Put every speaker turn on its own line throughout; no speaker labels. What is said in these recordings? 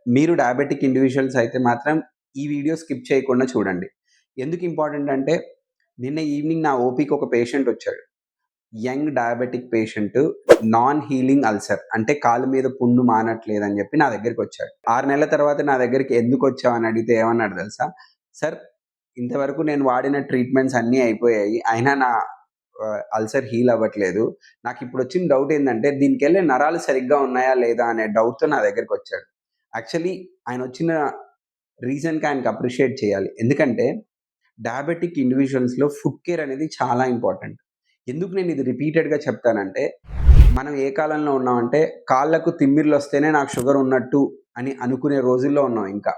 మీరు diabetic individuals అయితే మాత్రం ఈ వీడియో స్కిప్ చేయకుండా చూడండి. ఎందుకు ఇంపార్టెంట్ అంటే నిన్న ఈవినింగ్ నా ఓపీకి ఒక పేషెంట్ వచ్చాడు. Young diabetic patient, non healing ulcer అంటే కాలు మీద పుండు మానట్లేదని చెప్పి నా దగ్గరికి వచ్చాడు. 6 నెలల తర్వాత నా దగ్గరికి ఎందుకు వచ్చావు అని అడిగితే ఏమన్నాడు తెలుసా? సార్, ఇంతవరకు నేను వాడిన ట్రీట్మెంట్స్ అన్నీ అయిపోయాయి. అయినా నా అల్సర్ హీల్ అవ్వట్లేదు. నాకు ఇప్పుడు వచ్చిన డౌట్ ఏంటంటే దీనికెళ్ళే నరాలు సరిగ్గా ఉన్నాయా లేదా అనే డౌట్‌తో నా దగ్గరికి వచ్చాడు. యాక్చువల్లీ ఆయన వచ్చిన రీజన్‌కి ఆయనకి అప్రిషియేట్ చేయాలి. ఎందుకంటే డయాబెటిక్ ఇండివిడ్యువల్స్‌లో ఫుడ్ కేర్ అనేది చాలా ఇంపార్టెంట్. ఎందుకు నేను ఇది రిపీటెడ్‌గా చెప్తానంటే, మనం ఏ కాలంలో ఉన్నామంటే కాళ్ళకు తిమ్మిర్లొస్తేనే నాకు షుగర్ ఉన్నట్టు అని అనుకునే రోజుల్లో ఉన్నాం ఇంకా.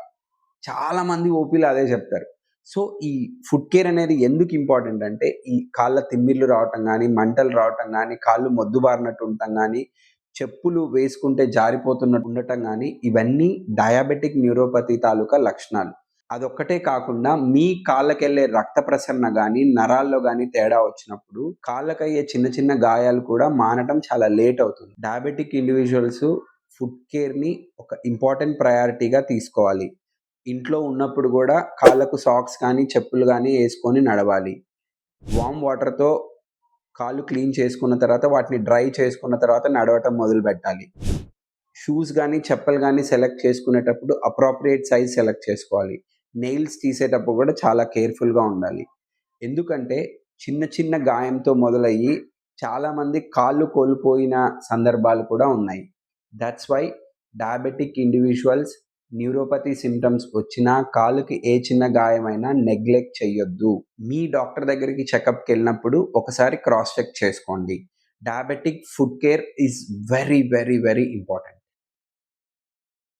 చాలామంది ఓపీలో అదే చెప్తారు. సో, ఈ ఫుడ్ కేర్ అనేది ఎందుకు ఇంపార్టెంట్ అంటే, ఈ కాళ్ళ తిమ్మిర్లు రావటం గానీ, మంటలు రావటం గానీ, కాళ్ళు మొద్దుబారినట్టు ఉండటం గానీ, చెప్పులు వేసుకుంటే జారిపోతున్నట్టు ఉండటం గానీ, ఇవన్నీ డయాబెటిక్ న్యూరోపతి తాలూకా లక్షణాలు. అదొక్కటే కాకుండా మీ కాళ్ళకెళ్ళే రక్త ప్రసరణ గానీ, నరాల్లో గానీ తేడా వచ్చినప్పుడు కాళ్ళకయ్యే చిన్న చిన్న గాయాలు కూడా మానటం చాలా లేట్ అవుతుంది. డయాబెటిక్ ఇండివిడ్యువల్స్ ఫుడ్ కేర్‌ని ఒక ఇంపార్టెంట్ ప్రయారిటీగా తీసుకోవాలి. ఇంట్లో ఉన్నప్పుడు గూడా కాళ్ళకు సాక్స్ కానీ, చెప్పులు గానీ యేసుకొని నడవాలి. వార్మ్ వాటర్‌తో కాళ్ళు క్లీన్ చేసుకున్న తర్వాత వాటిని డ్రై చేసుకున్న తర్వాత నడవటం మొదలుపెట్టాలి. షూస్ గానీ, చెప్పులు గానీ సెలెక్ట్ చేసుకునేటప్పుడు అప్రాప్రియేట్ సైజ్ సెలెక్ట్ చేసుకోవాలి. నెయిల్స్ తీసేటప్పుడు గూడా చాలా కేర్‌ఫుల్‌గా ఉండాలి. ఎందుకంటే చిన్న చిన్న గాయంతో మొదలయ్యి చాలామంది కాళ్ళు కోల్పోయిన సందర్భాలు కూడా ఉన్నాయి. That's why diabetic individuals neuropathy symptoms వచ్చినా కాలుకి ఏ చిన్న గాయమైనా నెగ్లెక్ట్ చెయ్యొద్దు. మీ డాక్టర్ దగ్గరికి చెకప్‌కెళ్ళినప్పుడు ఒకసారి క్రాస్ చెక్ చేసుకోండి. Diabetic food care is very, very, very important.